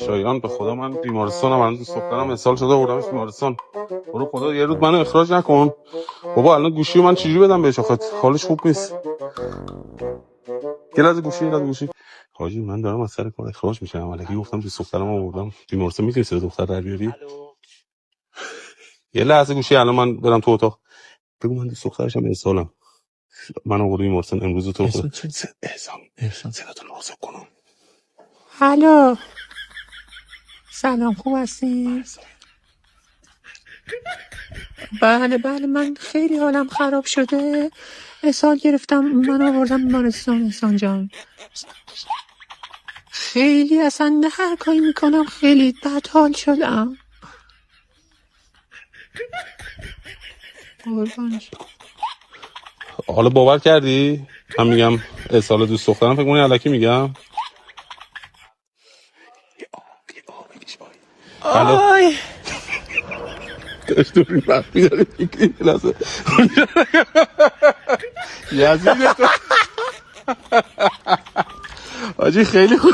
شایان به خدا من بیمارستانم، الان دوست دخترم اسهال شده بردمش بیمارستان. برو خدا یه روز منو اخراج نکن بابا. الان گوشی من چجوری بدم بهش آخه حالش خوب نیست. یه لحظه گوشی حاجی من دارم از سر کار اخراج میشم. الکی گفتم دوست دخترم آوردم بیمارستان، میتونی سر دختر در بیاری؟ یه لحظه گوشی، الان من برم تو اتاق. بگو من دوست دخترشم اسهالم، من آوردم بیمارستان امروز. تو خدا احسان صداتون نازک کنم. الو سلام، خوب هستی؟ بله من خیلی حالم خراب شده، اسهال گرفتم، من آوردم بیمارستان. احسان جان خیلی اصلا نه هر کاری میکنم خیلی بد حال شدم. قربانش. حالا باور کردی من میگم اسهال دوست دخترم؟ فکر کنی الکی میگم؟ آی داشت این وقتی داری میگی لحظه یزید تو حاجی خیلی خوب